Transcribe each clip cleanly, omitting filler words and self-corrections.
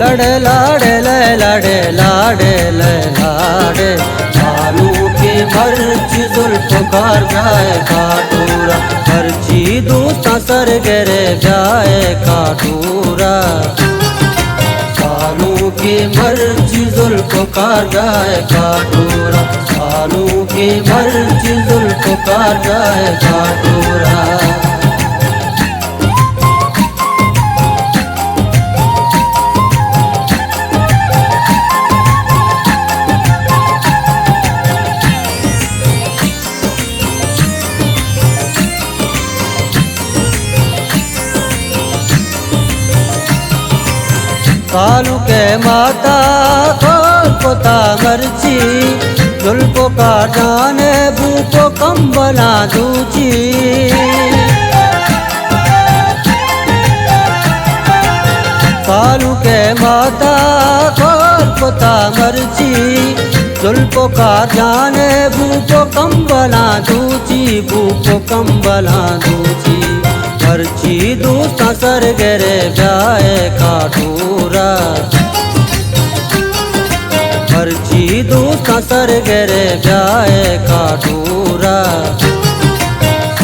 लड़े लाड़े ले लाड़े लाड़े ले लाड़े आलू की मर्ची जुल्फ़ कार जाए काटूरा मर्ची दूता सर गिरे जाए काटूरा आलू की मर्ची जुल्फ़ कार जाए काटूरा आलू की मर्ची जुल्फ़ कार जाए काटूरा। कालू के माता खोल पोता मर्ची जुल्फ़ो का जाने बूको कम बना दूची कालू के माता खोल पोता मर्ची जुल्फ़ो का जाने बूको कम बना दूची बूको कम बना दूची मर्ची दूता सर गिरे जाए काटूरा मर्ची दूता सर गिरे जाए काटूरा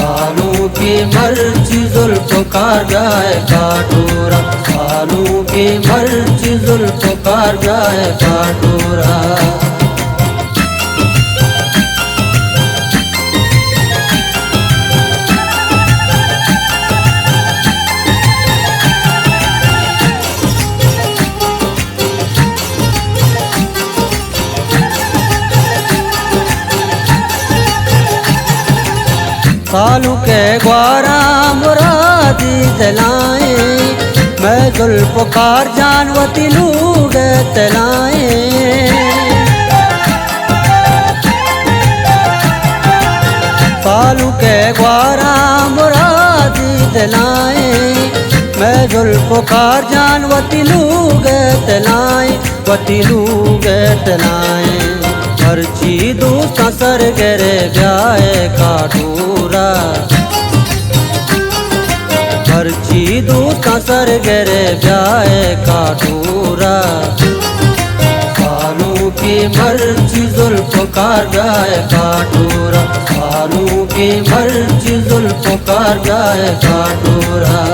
आलू की मर्ची जुल्फ़ कार जाए काटूरा आलू की मर्ची जुल्फ़ कार जाए काटूरा। कालू के ग्वारा मुरादी दिलाए मैं जुल्फ़ कार जानवती लूग तलाए कालू के ग्वारा मुरादी दिलाए मैं जुल्फ़ कार जानवती लूग तलाए वती लूग तलाए मर्ची दूता सर गिरे जाए काटूरा मर्ची दूता सर गिरे जाए काटूरा आलू की मर्ची जुल्फ़ कार जाए काटूरा आलू की मर्ची जुल्फ़ कार जाए काटूरा।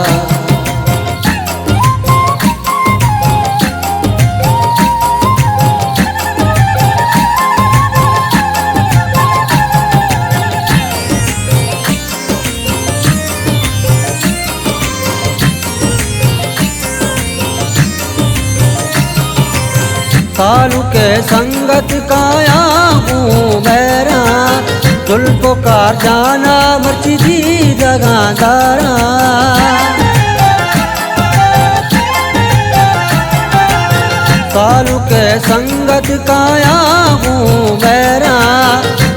कालू के संगत काया हूँ मेरा जुल्फ़ कार जाना मर्ची दी जगादारा कालू के संगत काया हूँ मेरा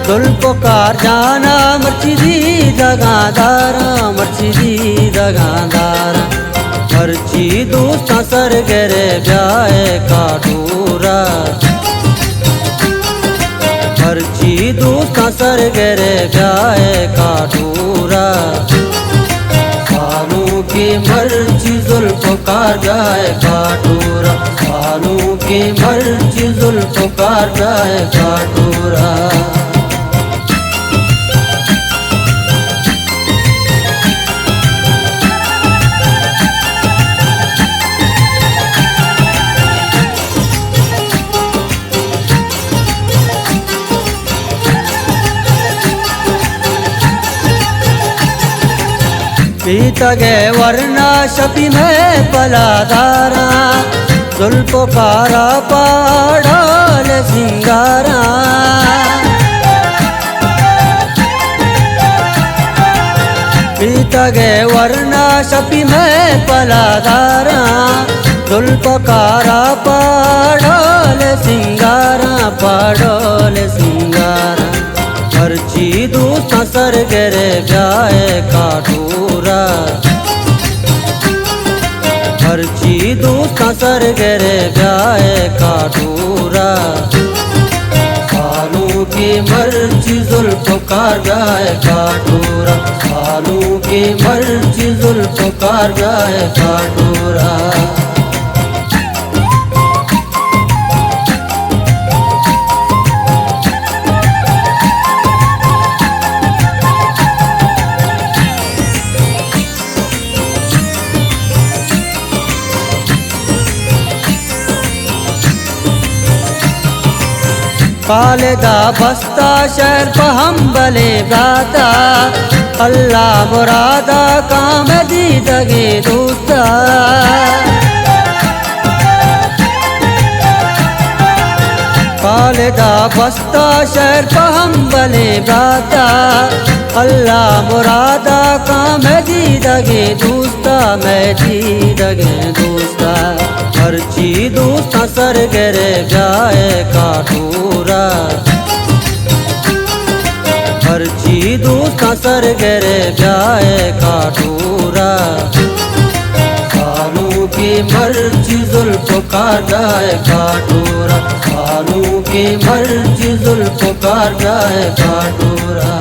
जुल्फ़ कार जाना मर्ची दी जगादारा मर्ची दी जगादारा मर्ची दूता सर गिरे जाए काटूरा मर्ची दूता सर गिरे जाए काटूरा आलू की मर्ची जुल्फ़ कार जाए काटूरा आलू की मर्ची जुल्फ़ कार जाए काटूरा। पीत गए वरना शपी में पलादारा जुल्फ़ो कारा पाड़ाल सिंगारा पीत गए वरना शपी में पलादारा जुल्फ़ो कारा पाड़ाल सिंगारा पाड़ाल सिंगारा मर्ची दूता सर गिरे जाए काटूरा मर्ची दूता सर गिरे जाए काटूरा आलू की मर्ची जुल्फ़ कार जाए काटूरा आलू की मर्ची जुल्फ़ कार जाए काटूरा। खालिदा बस्ता शहर पर हम भले गाता, अल्लाह मुरादा काम दी दगे दोस्ता। खालिदा बस्ता शहर पर हम भले गाता, अल्लाह मुरादा काम दी दगे दोस्ता, मैं दी दगे दोस्ता। हर चीज दोस्ता सर गिरे जाए काटूरा, हर चीज दोस्ता सर गिरे जाए काटूरा। सानू की मर्जी जुल्फ काट जाए काटूरा, सानू की मर्जी जुल्फ काट जाए काटूरा।